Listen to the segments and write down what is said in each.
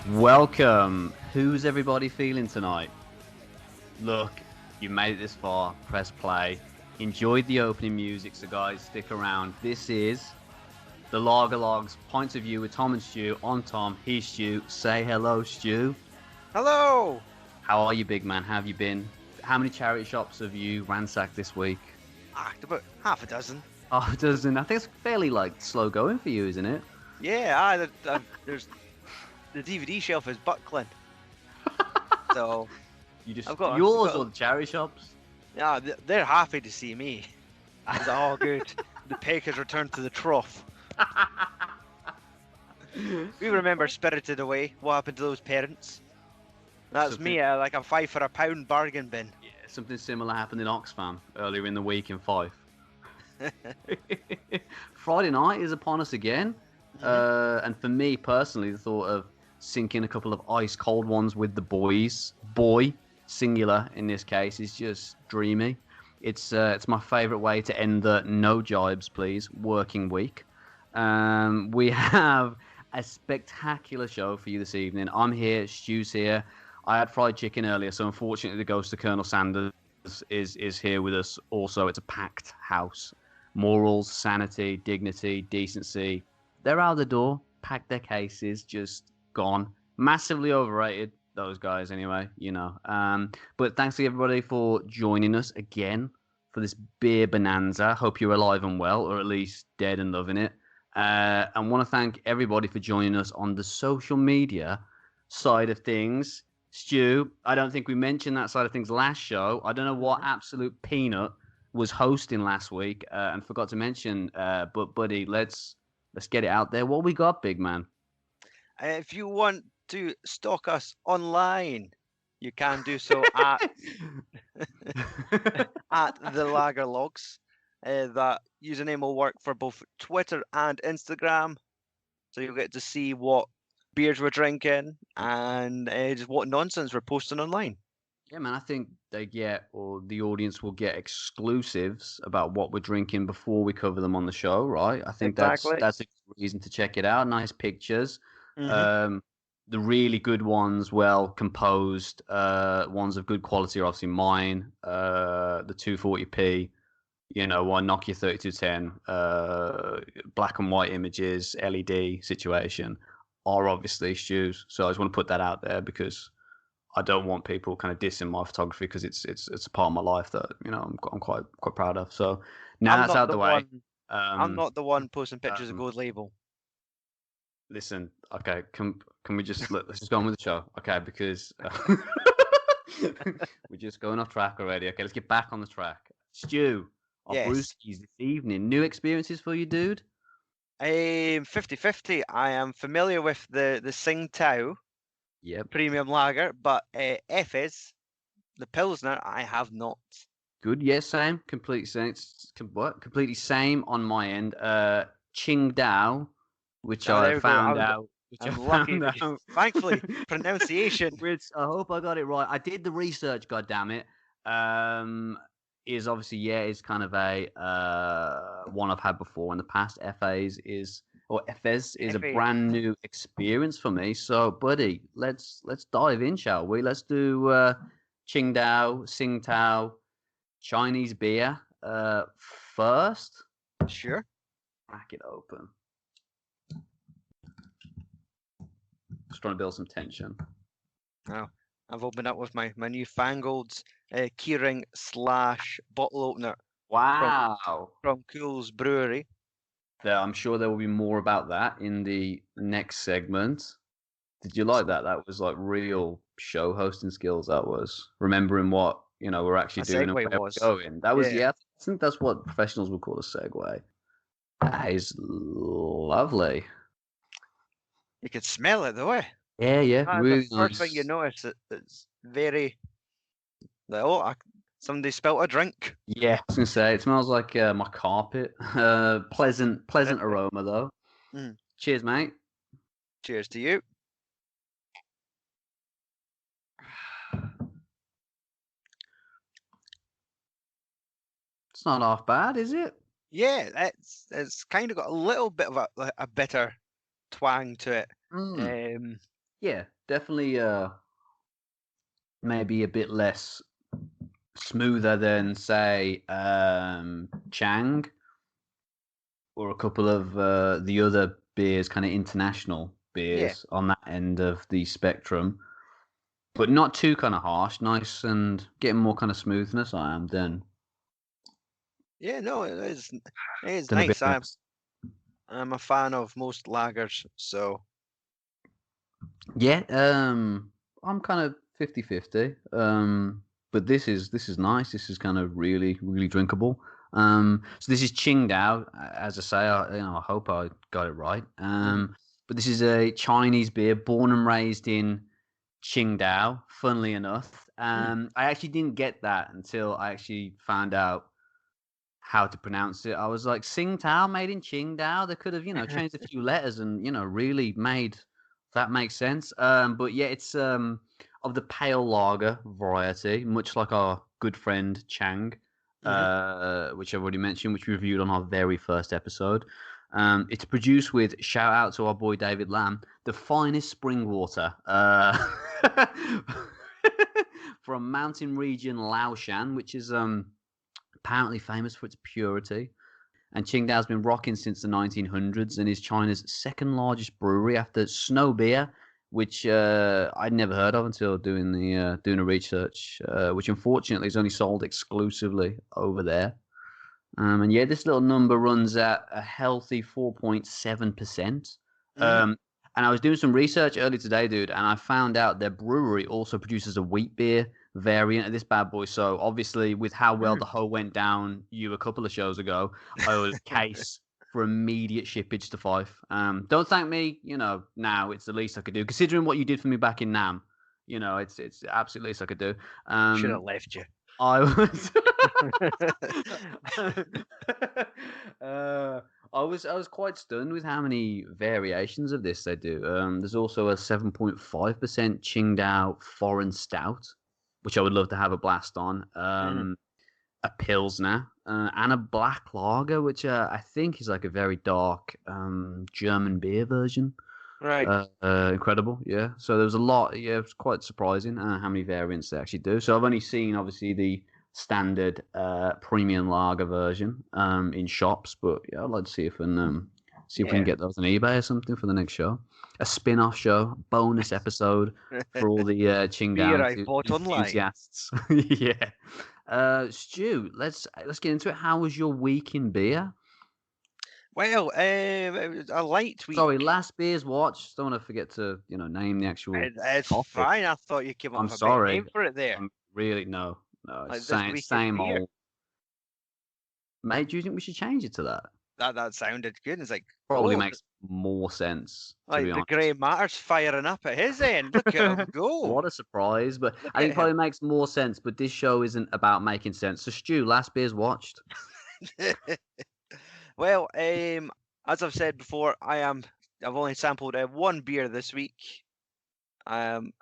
Welcome. Who's everybody feeling tonight? Look, you made it this far. Press play. Enjoyed the opening music, so guys, stick around. This is the Lager Logs Points of View with Tom and Stu. I'm Tom, he's Stu. Say hello, Stu. Hello! How are you, big man? How have you been? How many charity shops have you ransacked this week? About half a dozen. Oh, it doesn't. I think it's fairly slow going for you, isn't it? Yeah, there's the DVD shelf is buckling. So You just I've got yours or the charity shops? yeah, they're happy to see me. It's all good. The peg has returned to the trough. We remember Spirited Away. What happened to those parents? That's me, like a £5 for a pound bargain bin. Yeah, something similar happened in Oxfam earlier in the week in Fife. Friday night is upon us again, and for me personally, the thought of sinking a couple of ice cold ones with the boy singular in this case, is just dreamy. It's my favourite way to end the no jibes please working week. We have a spectacular show for you this evening. I'm here, Stu's here. I had fried chicken earlier, so unfortunately the ghost of Colonel Sanders is here with us also. It's a packed house. Morals, sanity, dignity, decency, they're out the door. Packed their cases, just gone. Massively overrated, those guys anyway, you know. But thanks to everybody for joining us again for this beer bonanza. Hope you're alive and well, or at least dead and loving it. And want to thank everybody for joining us on the social media side of things. Stu, I don't think we mentioned that side of things last show. I don't know what absolute peanut was hosting last week and forgot to mention. But buddy, let's get it out there. What we got, big man? If you want to stalk us online, you can do so at the Lager Logs. That username will work for both Twitter and Instagram, so you'll get to see what beers we're drinking and just what nonsense we're posting online. Yeah, man, I think the audience will get exclusives about what we're drinking before we cover them on the show, right? I think Exactly. that's a good reason to check it out. Nice pictures. The really good ones, well composed, ones of good quality are obviously mine. The 240p, one Nokia 3210, black and white images, LED situation are obviously Stu's. So I just want to put that out there because I don't want people kind of dissing my photography because it's a part of my life that I'm quite proud of. So now that's out the way. I'm not the one posting pictures of Gold Label. Listen, okay, can we just let's just go on with the show, okay? Because we're just going off track already. Okay, let's get back on the track. Stu, our brewskis this evening. New experiences for you, dude? 50-50. I am familiar with the Tsingtao premium lager, but Efes, the Pilsner, I have not. Good, yes, same. Completely same. Completely same on my end. Tsingtao, which I found out. Thankfully, pronunciation. Which I hope I got it right. I did the research. God damn it. Is obviously is kind of a one I've had before in the past. Efes is a brand new experience for me. So, buddy, let's dive in, shall we? Let's do Tsingtao, Chinese beer first. Sure. Crack it open. Just trying to build some tension. Now, I've opened up with my newfangled keyring / bottle opener. Wow. From Cool's Brewery. I'm sure there will be more about that in the next segment. Did you like that? That was like real show hosting skills. That was remembering what we're actually doing and where we're going. That was I think that's what professionals would call a segue. That is lovely. You could smell it though, eh? Yeah. Really the first thing you notice, it's very somebody spilt a drink. Yeah, I was gonna say it smells like my carpet. Pleasant aroma though. Cheers, mate. Cheers to you. It's not half bad, is it? Yeah, it's kind of got a little bit of a bitter twang to it. Yeah, definitely. Maybe a bit less smoother than say Chang or a couple of the other beers, kind of international Yeah, beers on that end of the spectrum, but not too kind of harsh. Nice and getting more kind of smoothness. I am then. yeah, no, it is Then a bit nice. I'm less. I'm a fan of most lagers, so Yeah, I'm kind of 50-50. But this is nice. This is kind of really drinkable. So this is Qingdao, as I say. I hope I got it right. mhm. But this is a Chinese beer, born and raised in Qingdao. Funnily enough, Mm. I actually didn't get that until I actually found out how to pronounce it. I was like, Tsingtao, made in Qingdao. They could have, changed a few letters and, really made that make sense. But yeah, it's of the pale lager variety, much like our good friend Chang, Mhm. which I've already mentioned, which we reviewed on our very first episode. It's produced with, shout out to our boy David Lamb, the finest spring water from mountain region Laoshan, which is apparently famous for its purity. And Qingdao's been rocking since the 1900s and is China's second largest brewery after Snow Beer, which I'd never heard of until doing a research, which unfortunately is only sold exclusively over there. And yeah, this little number runs at a healthy 4.7%. Mhm. Um, and I was doing some research earlier today, dude, and I found out their brewery also produces a wheat beer variant of this bad boy. So obviously, with how well the Mm. hoe went down you a couple of shows ago, I was case for immediate shippage to Fife. Don't thank me, now it's the least I could do. Considering what you did for me back in Nam, it's the absolute least I could do. Should have Um, left you. I was. I was quite stunned with how many variations of this they do. There's also a 7.5% Qingdao foreign stout, which I would love to have a blast on. Mhm. A pilsner and a black lager, which I think is like a very dark German beer version. Right. Incredible, yeah. So there was a lot. Yeah, it was quite surprising how many variants they actually do. So I've only seen obviously the standard premium lager version in shops, but yeah, I'd like to see if we can Yeah. get those on eBay or something for the next show. A spin-off show, bonus episode for all the Beer Qingdao I bought online. enthusiasts. Yeah. Stu, let's get into it. How was your week in beer? Well, it was a light Sorry, week. last beers watched. Don't want to forget to, name the actual It's topic. fine. I thought you came up I'm with a better sorry. name for it there. I'm really no. It's Like this week in same beer. old. Mate, do you think we should change it to that? That sounded good. It's like, Probably oh, makes more sense, to be like the grey honest. matter's firing up at his end. Look at him go. What a surprise! But Look I think at it him. probably makes more sense. But this show isn't about making sense. So, Stu, last beers watched. Well, as I've said before, I've only sampled one beer this week. I'm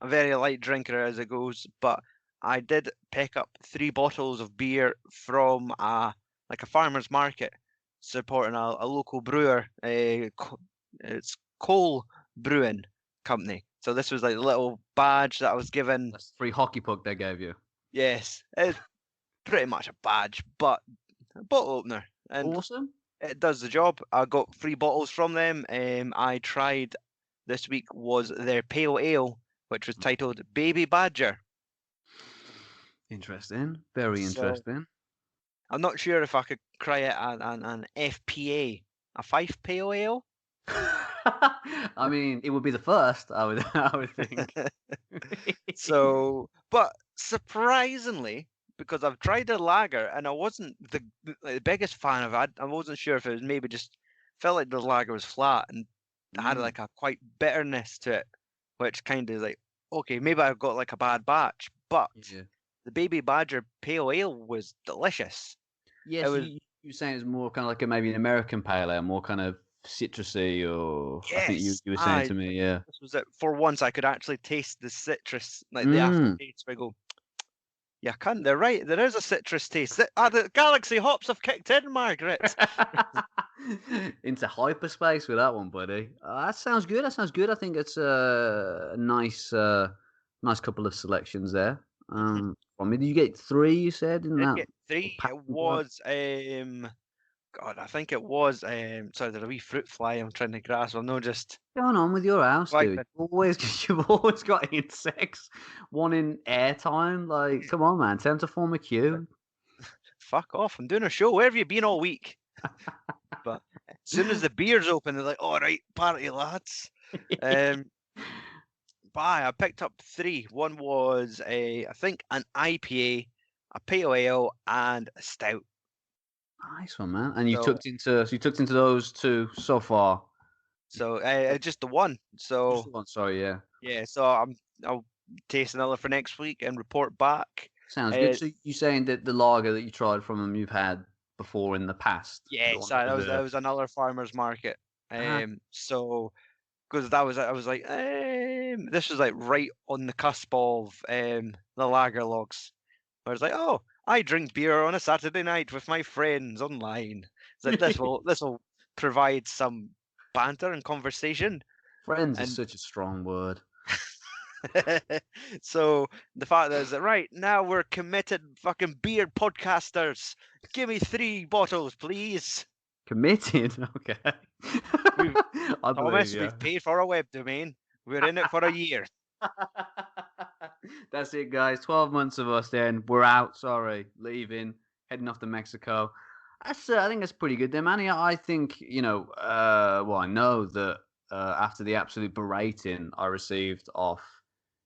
a very light drinker as it goes, but I did pick up 3 bottles of beer from like a farmer's market supporting a local brewer. It's Cole Brewing Company. So this was like a little badge that I was given. That's free hockey puck they gave you. Yes, it's pretty much a badge, but a bottle opener, and Awesome. it does the job. I got 3 bottles from them. I tried this week was their pale ale, which was titled Baby Badger. Interesting. Very So interesting. I'm not sure if I could cry it an FPA, a Fife Pale Ale. I mean, it would be the first. I would think. So, but surprisingly, because I've tried a lager and I wasn't the biggest fan of it, I wasn't sure if it was maybe just felt like the lager was flat and had Mm, like a quite bitterness to it, which kind of like, okay, maybe I've got like a bad batch. But yeah. the Baby Badger Pale Ale was delicious. It Yes, was, you were saying it's more kind of like maybe an American pale ale, more kind of citrusy, or I think you yes, you were saying to me, yeah. this was it. For once, I could actually taste the citrus, like the Mm, aftertaste. Where I go, You can. They're right. There is a citrus taste. The galaxy hops have kicked in, Margaret. Into hyperspace with that one, buddy. That sounds good. That sounds good. I think it's a nice couple of selections there. From me, did you get 3? You said in Did that get 3. pack It you got? was God, I think it was sorry, there's a wee fruit fly I'm trying to grasp. I'm not just What's going on with your house, like dude? You've always got insects wanting airtime. Like, come on, man. Time to form a queue. fuck off. I'm doing a show. Where have you been all week? But as soon as the beers open, they're like, all right, party lads. I picked up 3. One was I think an IPA, a pale ale, and a stout. Nice one, man. And you So- tucked into those 2 so far. So just the one. Just So the one, sorry, yeah. yeah, so I'll taste another for next week and report back. Sounds good. So you saying that the lager that you tried from them you've had before in the past? Yeah, so that was another farmer's market. So because I was like, this was like right on the cusp of the lager logs. I was like, oh, I drink beer on a Saturday night with my friends online. So this will provide some banter and conversation. Friends is And such a strong word. so the fact is that right now we're committed fucking beer podcasters. Give me 3 bottles, please. Committed? Okay. I believe Thomas, you. we've paid for a web domain. We're in it for a year. That's it, guys. 12 months of us then. We're out. Sorry. Leaving. Heading off to Mexico. I think that's pretty good there, Manny. I think, I know that after the absolute berating I received off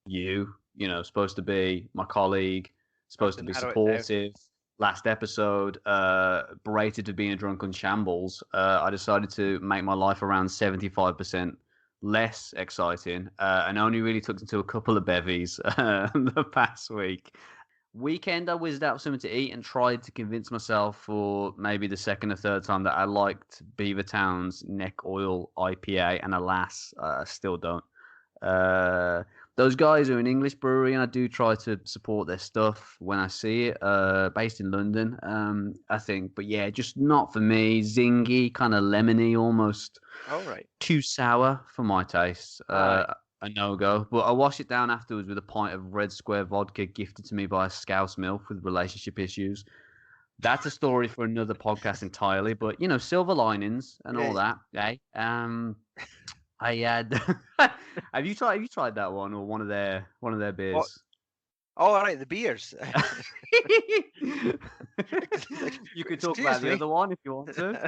you, supposed to be my colleague, supposed to be supportive. Last episode, berated for being a drunken shambles. I decided to make my life around 75% less exciting, and only really took into a couple of bevies the past week. Weekend, I whizzed out something to eat and tried to convince myself for maybe the second or third time that I liked Beavertown's Neck Oil IPA, and alas, I still don't. Those guys are an English brewery, and I do try to support their stuff when I see it. Based in London, I think, but yeah, just not for me. Zingy, kind of lemony, almost. All right. Too sour for my taste. A no-go. But I wash it down afterwards with a pint of Red Square vodka gifted to me by a Scouse MILF with relationship issues. That's a story for another podcast entirely. But silver linings and all that. Eh? I had. Have you tried that one or one of their beers? What? Oh, all right, the beers. You could talk about the other one if you want to.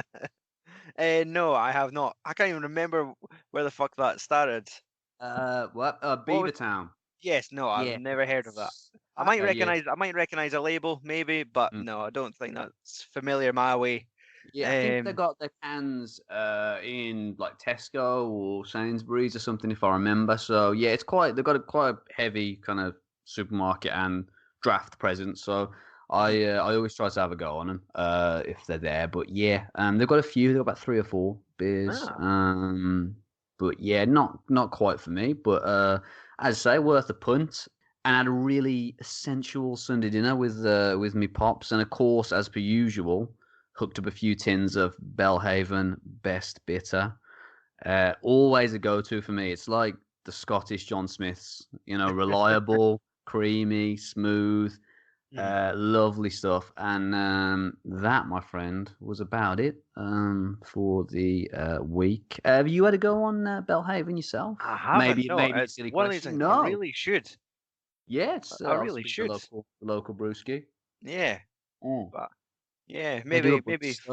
No, I have not. I can't even remember where the fuck that started. What? Beavertown. Yes, no, I've never heard of that. I might recognize a label, maybe, but no, I don't think that's familiar my way. Yeah, I think they got their cans in like Tesco or Sainsbury's or something, if I remember. So yeah, they've got quite a heavy kind of supermarket and draft presence. So I always try to have a go on them if they're there. But yeah, they've got a few. They've got about 3 or 4 beers. But yeah, not quite for me. But as I say, worth a punt. And I had a really sensual Sunday dinner with me pops, and of course, as per usual, hooked up a few tins of Belhaven Best Bitter. Always a go-to for me. It's like the Scottish John Smiths, reliable, creamy, smooth, lovely stuff. And that, my friend, was about it for the week. Have you had a go on Belhaven yourself? I haven't. Maybe a silly question. No, I really should. Yeah, I really should. The local brewski. Yeah. Mm. But yeah, maybe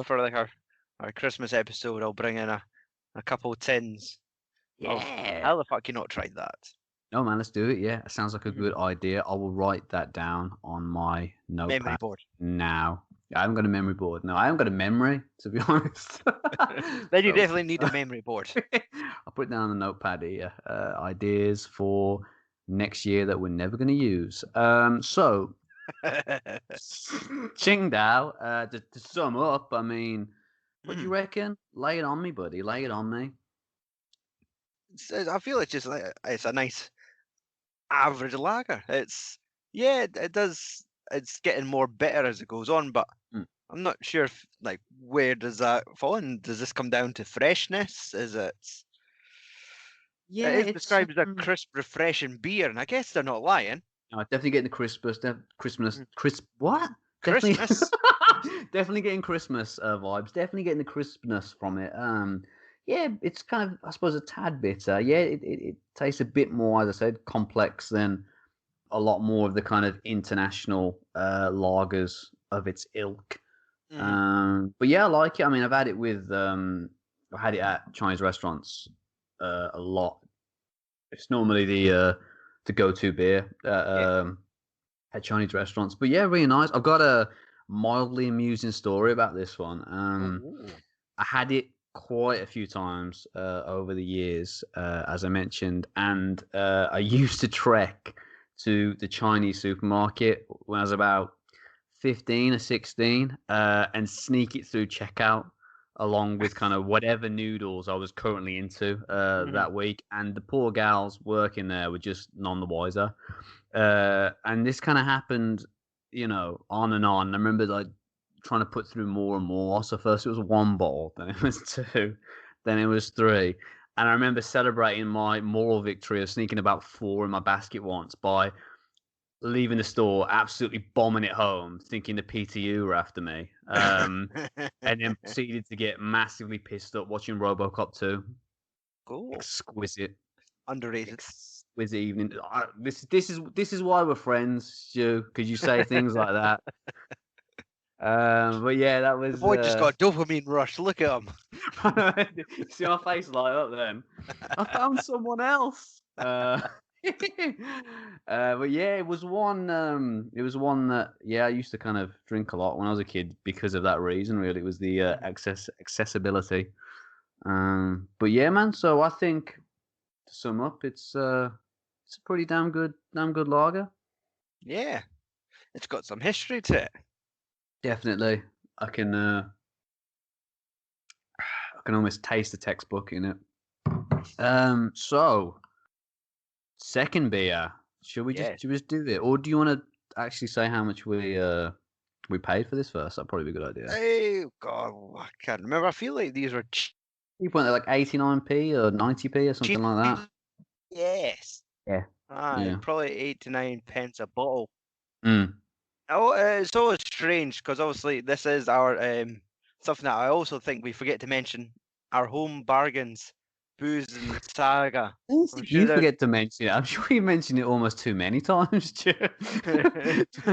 for like our Christmas episode, I'll bring in a couple tins. Yeah. How the fuck you not tried that? No, man, let's do it. Yeah, it sounds like a good idea. I will write that down on my notepad memory board now. I haven't got a memory board. No, I haven't got a memory, to be honest. Then you definitely need a memory board. I'll put it down on the notepad here. Ideas for next year that we're never going to use. So, Tsingtao, to sum up, I mean, what do you reckon? Lay it on me, buddy. Lay it on me. I feel it's just like it's a nice average lager. It does it's getting more bitter as it goes on, but I'm not sure if, like, where does that fall in? Does this come down to freshness? Is it? Yeah, It is it's described as a crisp, refreshing beer, and I guess they're not lying. no, definitely getting the Christmas, Christmas, Mm. crisp. What? Definitely, Christmas. definitely getting Christmas vibes. Definitely getting the crispness from it. Yeah, it's kind of, I suppose, a tad bitter. Yeah, it tastes a bit more, as I said, complex than a lot more of the kind of international lagers of its ilk. But yeah, I like it. I mean, I've had it with I had it at Chinese restaurants a lot. It's normally the go-to beer at Chinese restaurants. But yeah, really nice. I've got a mildly amusing story about this one. Ooh. I had it quite a few times over the years, as I mentioned, and I used to trek to the Chinese supermarket when I was about 15 or 16 and sneak it through checkout along with kind of whatever noodles I was currently into that week. And the poor gals working there were just none the wiser. And this kind of happened, on and on. I remember like trying to put through more and more. So first it was one bowl, then it was two, then it was three. And I remember celebrating my moral victory of sneaking about four in my basket once by leaving the store, absolutely bombing it home, thinking the PTU were after me. And then proceeded to get massively pissed up watching RoboCop 2. Cool. Exquisite. Underrated. Exquisite evening. This is why we're friends, Stu, because you say things like that. But yeah, that was. The boy just got a dopamine rush. Look at him. See my face light up then. I found someone else. But yeah, it was one. It was one that I used to kind of drink a lot when I was a kid because of that reason. Really, it was the accessibility. But yeah, man. So I think to sum up, it's a pretty damn good lager. Yeah, it's got some history to it. Definitely, I can almost taste the textbook in it. So second beer. Should we just do it, or do you want to actually say how much we paid for this first? That'd probably be a good idea. Oh God, I can't remember. I feel like these were You went at like 89p or 90p or something cheap. like that. Yes. Yeah. Probably 8 to 9 pence a bottle. Mm. Oh, it's always strange because obviously this is our something that I also think we forget to mention, our home bargains, booze and saga. You forget to mention it. I'm sure you mentioned it almost too many times,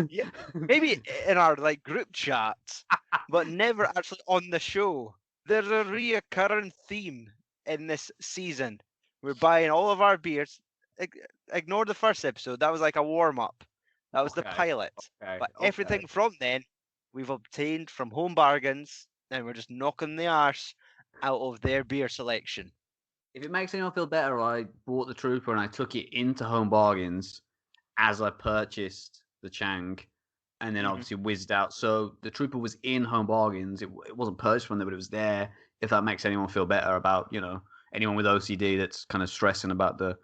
Yeah, maybe in our like group chats, but never actually on the show. There's a reoccurring theme in this season. We're buying all of our beers. Ignore the first episode. That was like a warm up. That was the pilot. But everything from then, we've obtained from Home Bargains, and we're just knocking the arse out of their beer selection. If it makes anyone feel better, I bought the Trooper and I took it into Home Bargains as I purchased the Chang, and then obviously whizzed out. So the Trooper was in Home Bargains. It wasn't purchased from there, but it was there. If that makes anyone feel better about anyone with OCD that's kind of stressing about the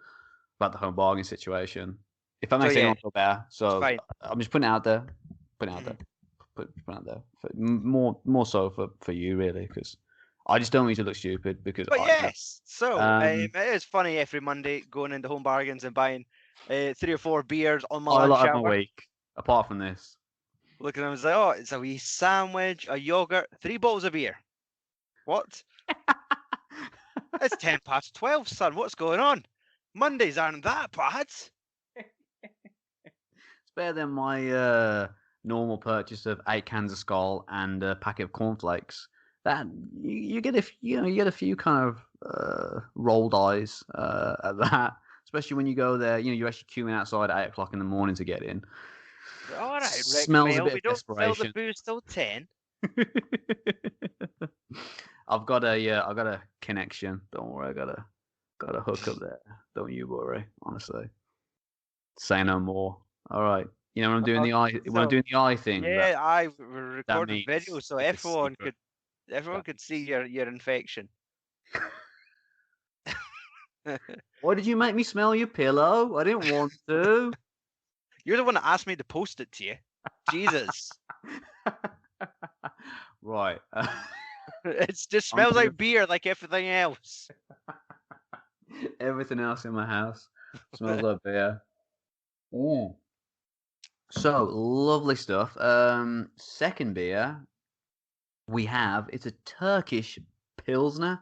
Home Bargain situation. If that makes anyone feel better, so I'm just putting it out there. Putting it out there. Put it out there. More so for you really, because I just don't want you to look stupid. Because so it is funny every Monday going into Home Bargains and buying 3 or 4 beers on my lunch hour. My week, apart from this. Looking at them and say, oh, it's a wee sandwich, a yogurt, 3 bottles of beer. What? It's 12:10, son. What's going on? Mondays aren't that bad. It's better than my normal purchase of 8 cans of Skull and a packet of cornflakes. That you get a few kind of rolled eyes at that, especially when you go there. You're actually queuing outside at 8:00 in the morning to get in. All right, Rick. Smells a bit we of don't desperation. fill the booze till 10. I've got a connection. Don't worry, I got a hook up there. Don't you worry. Honestly, say no more. All right. When I'm doing the eye, when I'm doing the eye thing. Yeah, I recorded video so everyone could see your infection. Why did you make me smell your pillow? I didn't want to. You're the one that asked me to post it to you. Jesus. Right. It just I'm smells gonna- like beer, like everything else. Everything else in my house smells like beer. Mm. So lovely stuff. Second beer we have, it's a Turkish Pilsner,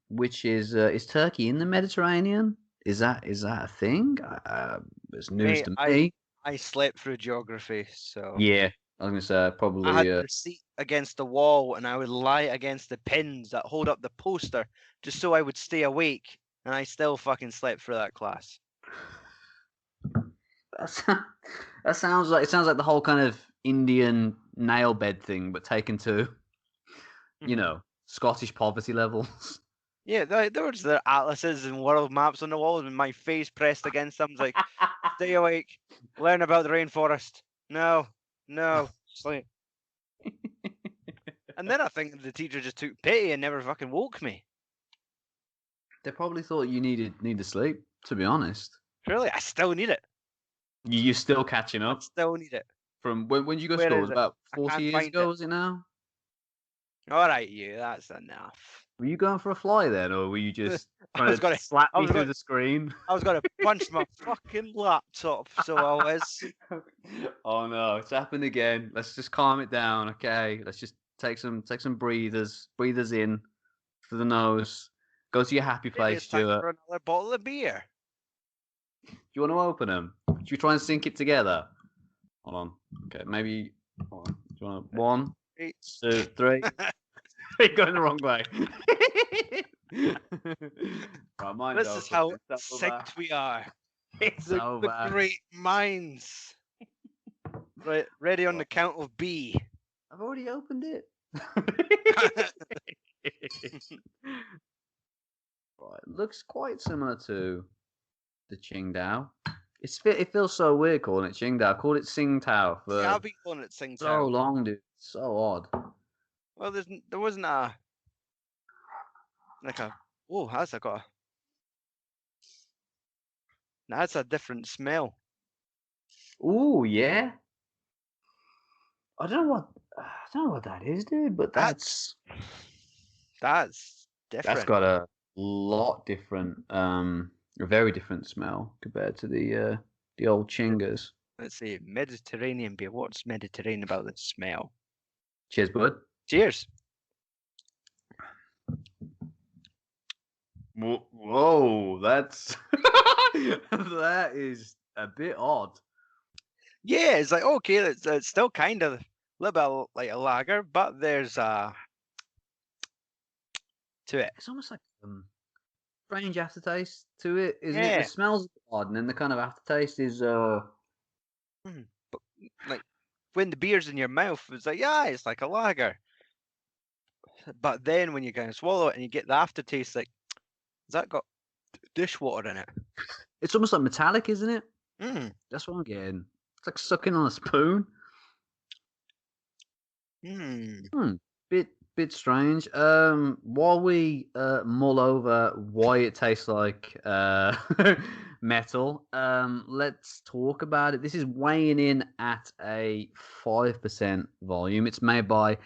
which is Turkey in the Mediterranean? Is that a thing? It's news Mate, to me. I slept through geography, so Yeah, I was gonna say I probably. had the seat against the wall, and I would lie against the pins that hold up the poster just so I would stay awake, and I still fucking slept through that class. That sounds like the whole kind of Indian nail bed thing, but taken to Scottish poverty levels. Yeah, there was the atlases and world maps on the walls, and my face pressed against them. It's like, stay awake, learn about the rainforest. No, sleep. And then I think the teacher just took pity and never fucking woke me. They probably thought you needed sleep. To be honest, Really, I still need it. you're still catching I up still need it. from when did you go to Where school? It is was it? about I 40 can't years find ago, it. was it now? All right, you. That's enough. Were you going for a fly then, or were you just trying was to gonna- slap I me was through gonna- the screen? I was gonna punch my fucking laptop, so I was. Oh no, it's happened again. Let's just calm it down, okay? Let's just take some breathers in through the nose. Go to your happy Maybe place, it's time Stuart. for another bottle of beer. Do you want to open them? Should we try and sync it together? Hold on. Okay, maybe. Hold on. Do you want to, 1, 2, 3? You're going the wrong way. Right, mine's This is how open. It's over. synced we are. It's The over. great minds. Right, ready on the count of B. I've already opened it. Right, looks quite similar to the Tsingtao. It feels so weird calling it Tsingtao. I called it Tsingtao for Yeah, I've been calling it Tsingtao. so long, dude. It's so odd. Well, there wasn't a like a. Oh, that's got a. That's a different smell. Ooh, yeah. I don't know what that is, dude. But that's different. got a lot different, a very different smell compared to the old Chingas. Let's see, Mediterranean beer. What's Mediterranean about the smell? Cheers, bud. Cheers. Whoa, that's that is a bit odd. Yeah, it's like okay, it's still kind of a little bit like a lager, but there's to it. It's almost like strange aftertaste to it, isn't it? Yeah. The smell's odd, and then the kind of aftertaste is But like when the beer's in your mouth, it's like yeah, it's like a lager. But then when you kind of swallow it and you get the aftertaste, like has that got dishwater in it? it's almost like metallic, isn't it? Mm. That's what I'm getting. It's like sucking on a spoon. Bit strange. While we mull over why it tastes like metal, let's talk about it. This is weighing in at a 5% volume. It's made by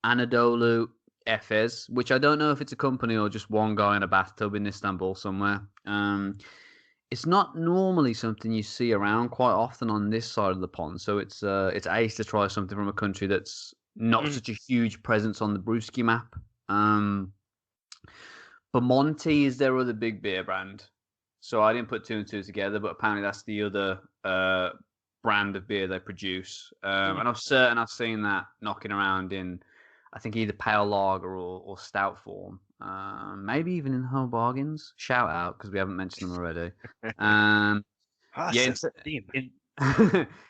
Anadolu Efes, which I don't know if it's a company or just one guy in a bathtub in Istanbul somewhere. It's not normally something you see around quite often on this side of the pond, so it's ace to try something from a country that's not such a huge presence on the brewski map. Monty is their other big beer brand, so I didn't put 2 and 2 together, but apparently that's the other brand of beer they produce. And I'm certain I've seen that knocking around in, I think, either pale lager or stout form. Maybe even in Home Bargains. Shout out, because we haven't mentioned them already.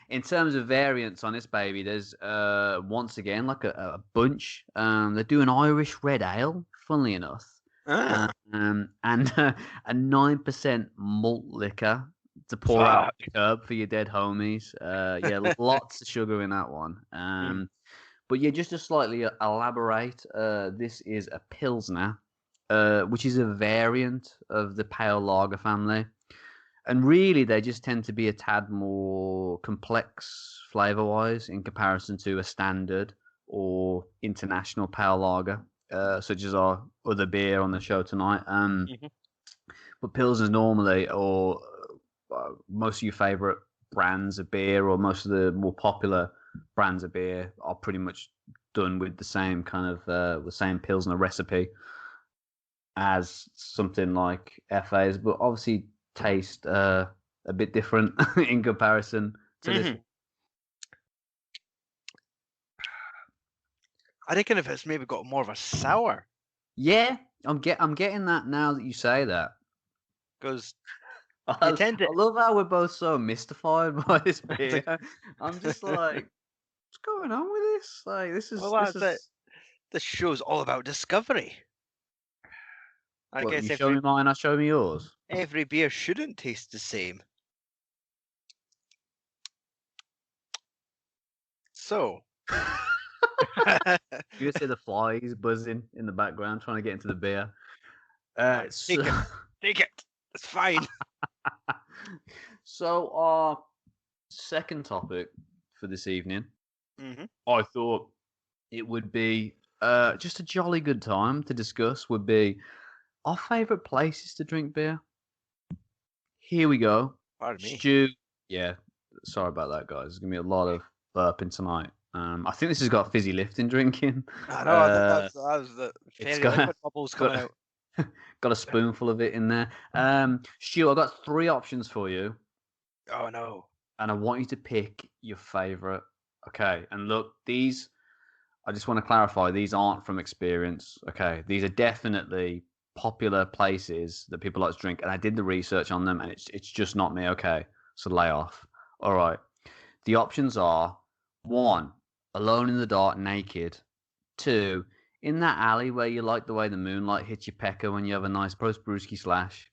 In terms of variants on this baby, there's once again like a bunch. They do an Irish red ale, funnily enough, and a 9% malt liquor to pour out the curb for your dead homies. Yeah, lots of sugar in that one. But yeah, just to slightly elaborate, this is a Pilsner, which is a variant of the pale lager family. And really, they just tend to be a tad more complex flavor-wise in comparison to a standard or international pale lager, such as our other beer on the show tonight. Mhm. But Pilsners normally, or most of your favorite brands of beer, or most of the more popular brands of beer, are pretty much done with the same kind of the same Pilsner recipe as something like Efes, but obviously taste a bit different in comparison to this. Mhm. I reckon if it's maybe got more of a sour, Yeah, I'm getting that now that you say that. because you I, tend to. I love how we're both so mystified by this beer. I'm just like, what's going on with this? Like, Well, this that's it. is. This show's all about discovery. I What, you guess show me mine, I show me yours. every beer shouldn't taste the same. So, You just hear the flies buzzing in the background, trying to get into the beer. take it, take it. It's fine. So our second topic for this evening, Hmm. I thought it would be just a jolly good time to discuss. Would be our favourite places to drink beer. Here we go. Pardon me. Stu. Yeah, sorry about that, guys. There's gonna be a lot of burping tonight. I think this has got fizzy lifting drinking. I know. I think that was the It's fairy got liquid bubbles coming got out. got a spoonful of it in there. Stu, I got three options for you, Oh no. and I want you to pick your favourite. Okay, and look, these. I just want to clarify, these aren't from experience. Okay, these are definitely popular places that people like to drink, and I did the research on them, and it's just not me. Okay, so lay off. All right. The options are one, alone in the dark, naked. Two, in that alley where you like the way the moonlight hits your pecker when you have a nice post brewski slash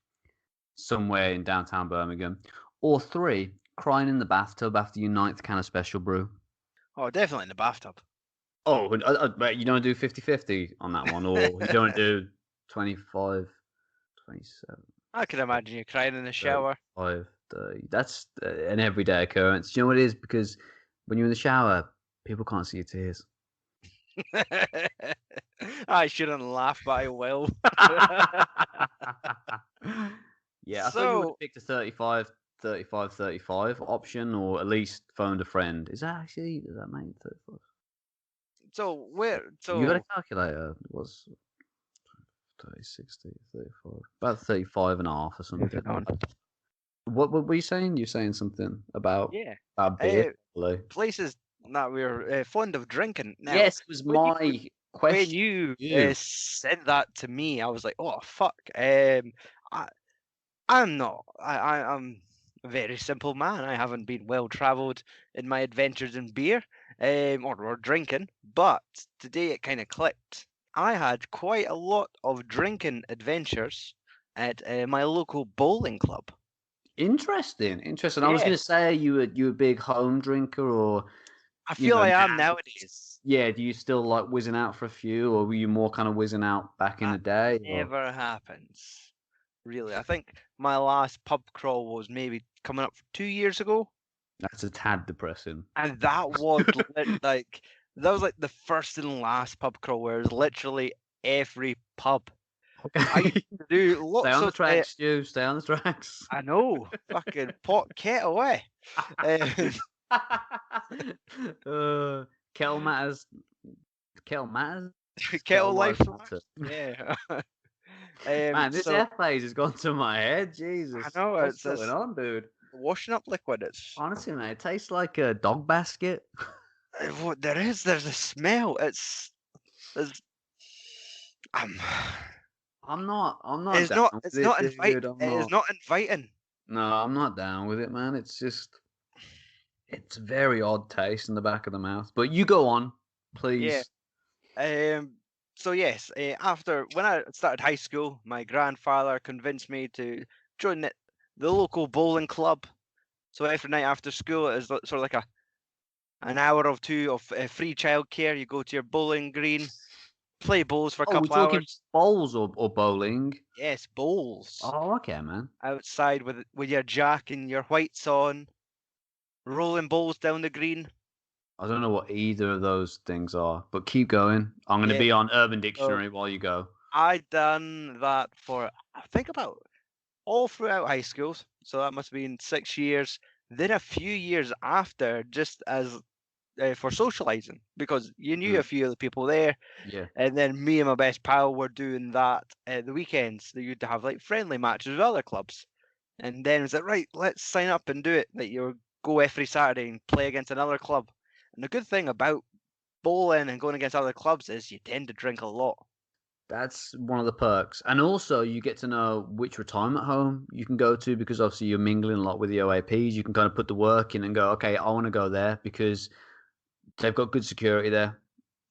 somewhere in downtown Birmingham. Or three, crying in the bathtub after your ninth can of special brew. Oh, definitely in the bathtub. Oh, but you don't do 50-50 on that one, or you don't do 25, 27, I can imagine you crying in the shower. 35, 30. That's an everyday occurrence. You know what it is? Because when you're in the shower, people can't see your tears. I shouldn't laugh, but I will. Yeah, I thought you would So, have picked a 35, 35, 35 option, or at least phoned a friend. Does that make 35? where? You got a So, calculator? It was 30, 60, 35. About 35 and a half or something. moving on. What were you saying? You're saying something about Yeah. beer, Uh, probably. Places that we're fond of drinking. Now, Yes, it was when you my when question you to you. sent that to me, I was like, oh fuck. I I'm not. I'm a very simple man. I haven't been well traveled in my adventures in beer, or drinking. But today it kind of clicked. I had quite a lot of drinking adventures at my local bowling club. Interesting, interesting. I was Yeah, going to say you a big home drinker, or I you feel know, I am now. nowadays. Yeah, do you still like whizzing out for a few, or were you more kind of whizzing out back in That the day? Or never happens. Really, I think my last pub crawl was maybe coming up for 2 years ago. that's a tad depressing. And that was like that was like the first and last pub crawl, where it was literally every pub. I used Okay, to do stay lots on the of. tracks, Stu. Stay on the tracks. I know, fucking pot kettle away. Uh, uh, kettle matters. Kettle matters. kettle Kettle life life first. matters. Yeah. Man, this So air phase has gone to my head. I Jesus, know what's going it's on, dude? washing up liquid. It's Honestly, man, it tastes like a dog basket. what there is. There's a smell. It's um, I'm not down with it's it, not invite. dude. I'm It is not. not inviting. No, I'm not down with it, man. It's very odd taste in the back of the mouth. But you go on, Yeah. please. Um, so yes, after when I started high school, my grandfather convinced me to join the local bowling club. So every night after school, it is sort of like an hour or two of free childcare. You go to your bowling green, play bowls for a Oh, we're couple talking hours. bowls or bowling. Yes, bowls. Oh, okay, man. Outside with your jack and your whites on, rolling bowls down the green. I don't know what either of those things are, but keep going. I'm going to Yeah. be on Urban So Dictionary while you go. I done that for I think about all throughout high schools. So that must have been 6 years. Then a few years after, just as for socializing, because you knew a Mm, few of the people there. yeah. And then me and my best pal were doing that at the weekends. They used to have like friendly matches with other clubs. And then it's like, right, let's sign up and do it. Like you go every Saturday and play against another club. And the good thing about bowling and going against other clubs is you tend to drink a lot. That's one of the perks. And also, you get to know which retirement home you can go to because obviously you're mingling a lot with the OAPs. You can kind of put the work in and go, okay, I want to go there because they've got good security there.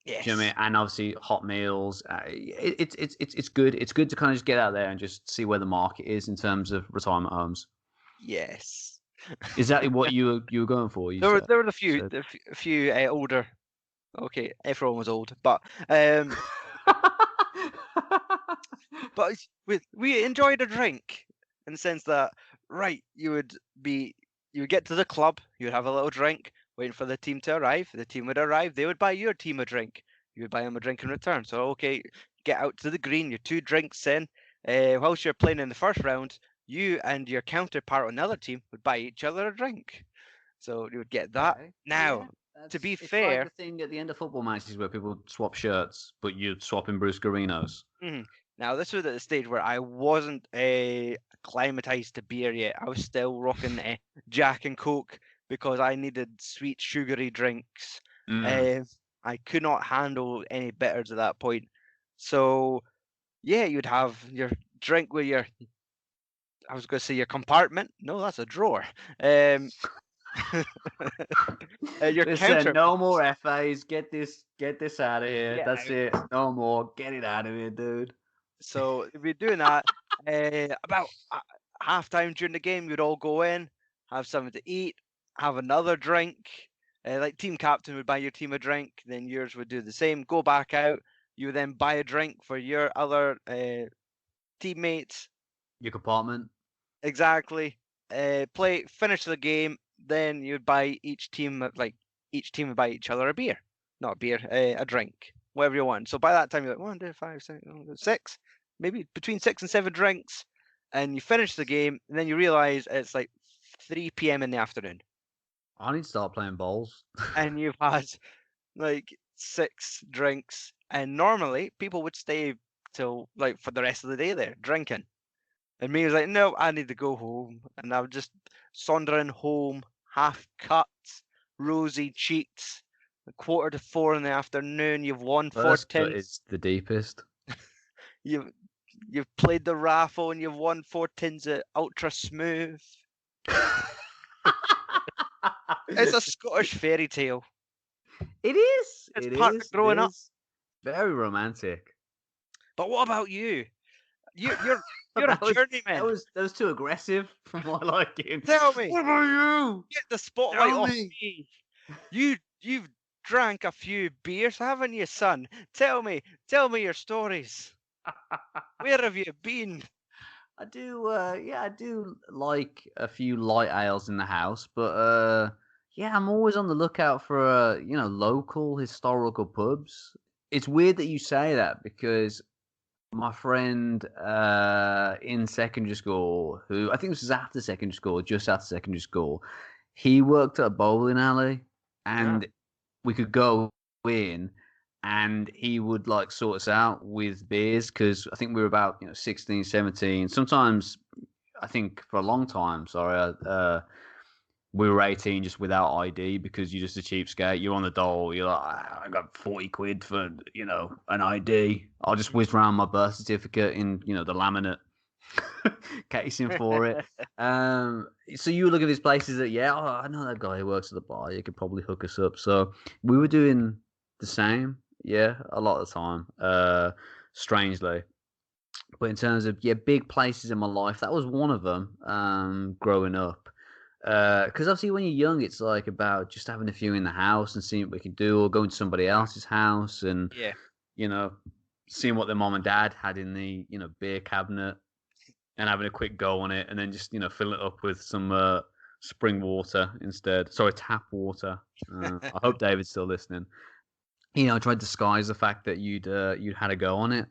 Do you know what I Yes. mean? And obviously hot meals. It's good. It's good to kind of just get out there and just see where the market is in terms of retirement homes. Yes. Is that what you were going for? You said. There were Said. a few older. Okay, everyone was old, um, but we enjoyed a drink in the sense that right, you would get to the club, you would have a little drink, waiting for the team to arrive. The team would arrive, they would buy your team a drink. You would buy them a drink in return. So okay, get out to the green, your 2 drinks in. Whilst you're playing in the first round, you and your counterpart on the other team would buy each other a drink. So you would get that. Okay. Yeah. Now, to be It's like the fair, thing at the end of football matches where people swap shirts, but you're swapping Bruce Garinos. mhm. Now this was at the stage where I wasn't acclimatized to beer yet. I was still rocking Jack and Coke because I needed sweet, sugary drinks. Mm. Uh, I could not handle any bitters at that point. So yeah, you'd have your drink with your, I was going to say your compartment. No, that's a drawer. Um, your Listen, counterpart. no more FAs. Get this out of here. Get That's out. it. No more. Get it out of here, dude. So if you're doing that, about halftime during the game, you'd all go in, have something to eat, have another drink. Like team captain would buy your team a drink, then yours would do the same. Go back out, you would then buy a drink for your other teammates. Your compartment. Exactly. Finish the game, then you'd buy each team would buy each other a beer, not a beer, a drink, whatever you want. So by that time you're like 1, 2, 5, 6, maybe between 6 and 7 drinks, and you finish the game, and then you realize it's like 3 p.m. in the afternoon, I need to start playing bowls. and you've had like 6 drinks, and normally people would stay till like for the rest of the day there drinking. And me was like, no, I need to go home. And I was just sauntering home, half cut, rosy cheeks, 3:45 in the afternoon. You've won four First cut tins. is the deepest. You've you've played the raffle and you've won 4 tins of ultra smooth. It's a Scottish fairy tale. It is. It's It part of is. It growing up. is. Very romantic. But what about you? You're a That was journeyman. that was too aggressive for my liking. Tell me, What about you? get the spotlight Tell off me. me. You've drank a few beers, haven't you, son? Tell me your stories. Where have you been? I do, yeah, I do like a few light ales in the house, but yeah, I'm always on the lookout for local historical pubs. It's weird that you say that because my friend in secondary school, who I think this was after secondary school, just after secondary school, he worked at a bowling alley, Yeah. and we could go in and he would like sort us out with beers because I think we were about 16, 17. Sometimes I think for a long time, sorry, we were 18 just without ID because you're just a cheapskate. You're on the dole. You're like, I got 40 quid for an ID. I'll just whiz around my birth certificate in the laminate casing for it. So you were looking at these places that I know that guy who works at the bar. You could probably hook us up. So we were doing the same. Yeah, a lot of the time. Strangely. But in terms of big places in my life, that was one of them. Growing up, because obviously when you're young, it's like about just having a few in the house and seeing what we can do, or going to somebody else's house, and Yeah. you know, seeing what their mom and dad had in the beer cabinet and having a quick go on it, and then just fill it up with some spring water instead. Sorry, tap water. I hope David's still listening. I tried to disguise the fact that you'd had a go on it.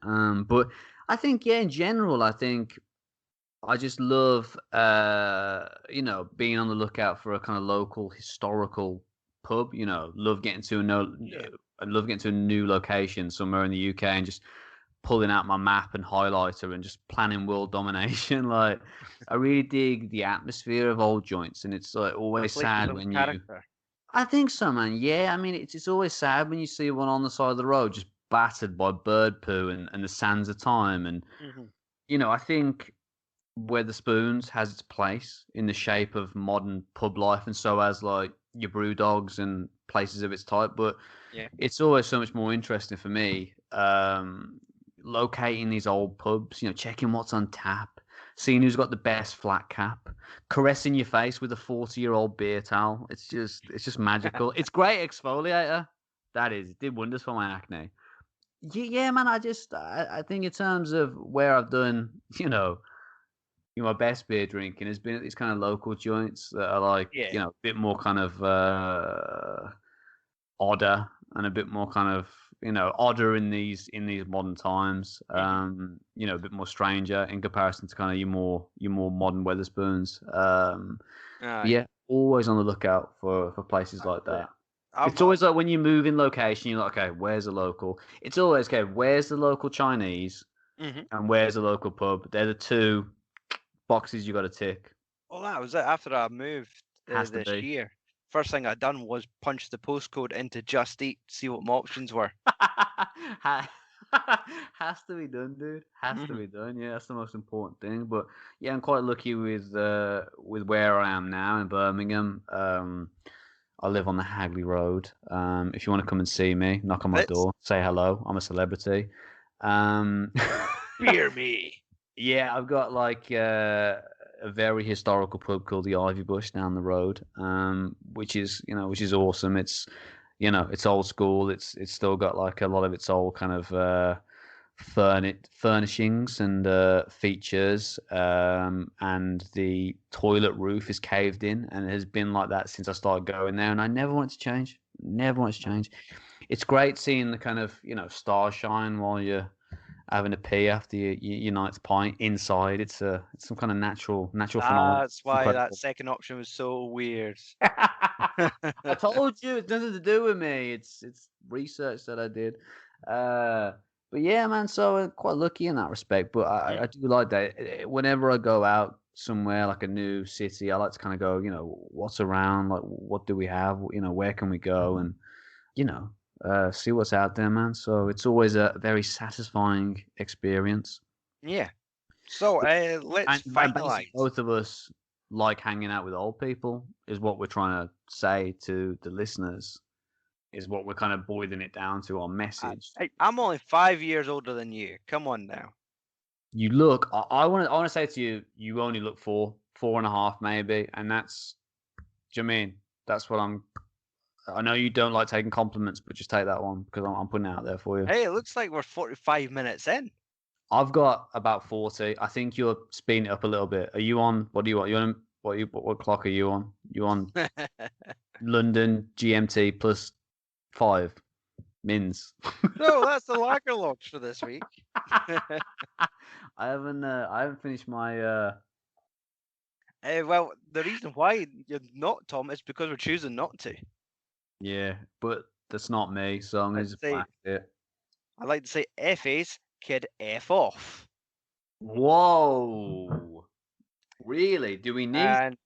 But I think, yeah, in general, I think I just love being on the lookout for a kind of local historical pub. Love getting to I love getting to a new location somewhere in the UK and just pulling out my map and highlighter and just planning world domination. Like, I really dig the atmosphere of old joints, and it's like always sad when you. I think so, man. Yeah, I mean, it's always sad when you see one on the side of the road just battered by bird poo and the sands of time. And I think Weatherspoons has its place in the shape of modern pub life, and so has like your brew dogs and places of its type. But it's always so much more interesting for me locating these old pubs, checking what's on tap, seeing who's got the best flat cap, caressing your face with a 40-year-old beer towel. It's just magical. It's great exfoliator. That is, it did wonders for my acne. Yeah, man. I think in terms of where I've done, my best beer drinking has been at these kind of local joints that are like, a bit more kind of odder and a bit more kind of, odder in these modern times. A bit more stranger in comparison to kind of your more modern Weatherspoons. Yeah, always on the lookout for places like that. It's always like when you move in location, you're like, okay, where's the local? It's always, okay, where's the local Chinese and where's the local pub? They're the two boxes you got to tick. Well, that was it. After I moved this year, first thing I done was punch the postcode into Just Eat, see what my options were. Has to be done, dude. Has to be done. Yeah, that's the most important thing. But yeah, I'm quite lucky with where I am now in Birmingham. I live on the Hagley Road. If you want to come and see me, knock on my door, say hello. I'm a celebrity. Fear me. Yeah, I've got like a very historical pub called the Ivy Bush down the road, which is awesome. It's it's old school. It's still got like a lot of its old kind of furnishings and features, and the toilet roof is caved in, and it has been like that since I started going there, and I never want it to change. Never want it to change. It's great seeing the kind of stars shine while you're having a pee after your night's pint inside. It's some kind of natural phenomenon. That's why that second option was so weird. I told you, it's nothing to do with me. It's research that I did. But yeah, man. So I'm quite lucky in that respect. But I do like that. Whenever I go out somewhere like a new city, I like to kind of go, what's around, like what do we have, where can we go, and see what's out there, man. So it's always a very satisfying experience. Yeah. So let's finalize. Both of us like hanging out with old people, is what we're trying to say to the listeners. Is what we're kind of boiling it down to our message. I'm only 5 years older than you. Come on now. You look. I want to say to you, you only look 4.5 maybe, and that's. Do you mean that's what I'm? I know you don't like taking compliments, but just take that one because I'm putting it out there for you. Hey, it looks like we're 45 minutes in. I've got about 40. I think you're speeding it up a little bit. Are you on? What do you want? You on? What clock are you on? You on London GMT plus 5 mins? No, that's the lager logs for this week. I haven't finished my. Well, the reason why you're not, Tom, is because we're choosing not to. Yeah, but that's not me, so I'm going to just back it. I like to say Efes kid F off. Whoa. Really? Do we need... And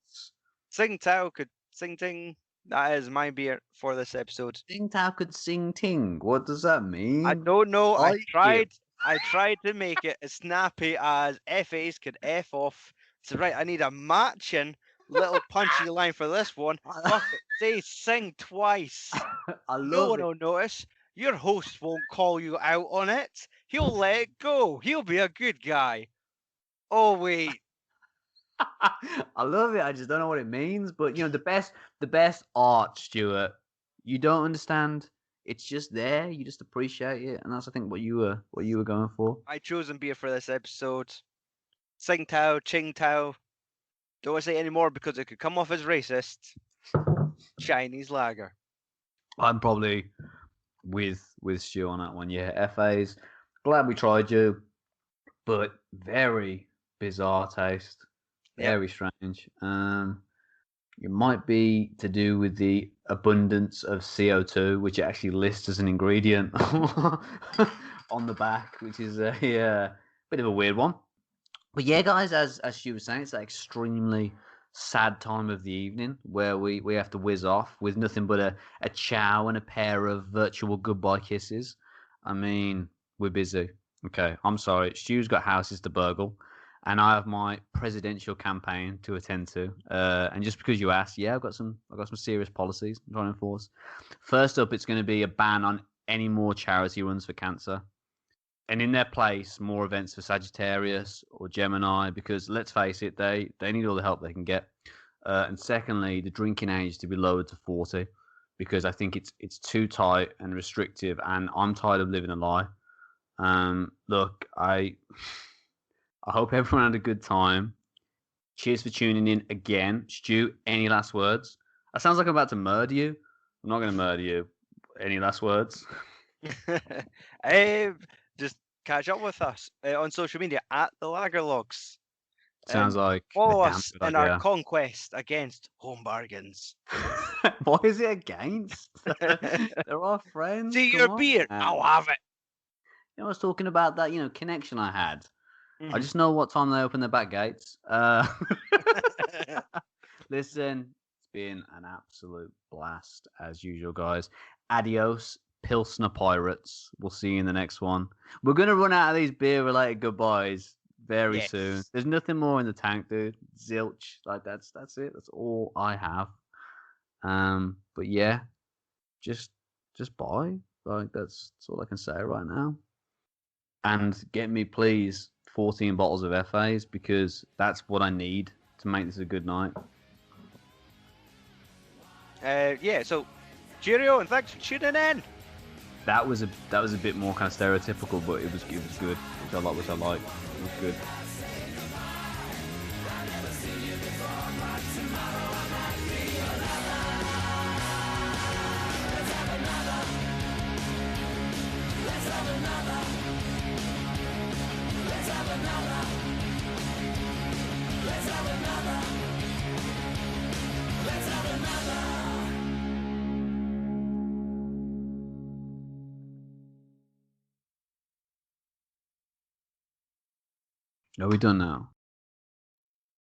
Tsingtao could sing ting. That is my beer for this episode. Tsingtao could sing ting. What does that mean? I don't know. I tried to make it as snappy as Efes could F off. So right, I need a matching little punchy line for this one. Fuck it, say sing twice. No one will notice. Your host won't call you out on it. He'll let it go. He'll be a good guy. Oh wait. I love it. I just don't know what it means. But the best art, Stuart, you don't understand, Mm-hmm. It's just there. You just appreciate it, and that's I think what you were going for. I chosen beer for this episode. Tsingtao, Qingtao. Don't want to say any more because it could come off as racist. Chinese lager. I'm probably with Stu on that one. Yeah, FA's. Glad we tried you, but very bizarre taste. Yep. Very strange. It might be to do with the abundance of CO2, which it actually lists as an ingredient on the back, which is a bit of a weird one. But yeah, guys, as Stu was saying, it's an extremely sad time of the evening where we have to whiz off with nothing but a chow and a pair of virtual goodbye kisses. I mean, we're busy. Okay, I'm sorry. Stu's got houses to burgle, and I have my presidential campaign to attend to. And just because you asked, yeah, I've got some serious policies I'm trying to enforce. First up, it's going to be a ban on any more charity runs for cancer, and in their place, more events for Sagittarius or Gemini, because let's face it, they need all the help they can get. And secondly, the drinking age to be lowered to 40, because I think it's too tight and restrictive, and I'm tired of living a lie. Look, I hope everyone had a good time. Cheers for tuning in again. Stu, any last words? That sounds like I'm about to murder you. I'm not going to murder you. Any last words? Just catch up with us on social media at the Lagerlogs. Sounds like Follow a damn us good in our idea. conquest against home bargains. What is it against? They're our friends. See Come your on, beer, man. I'll have it. I was talking about that, connection I had. I Mhm. just know what time they open their back gates. Listen, it's been an absolute blast as usual, guys. Adios, Pilsner Pirates. We'll see you in the next one. We're gonna run out of these beer-related goodbyes very soon. Yes. There's nothing more in the tank, dude. Zilch. Like that's it. That's all I have. But yeah, just buy. Like that's all I can say right now. And get me please 14 bottles of FAs because that's what I need to make this a good night. Yeah, so cheerio and thanks for tuning in. That was a bit more kind of stereotypical, but it was good, which I like. It was good. Are we done now?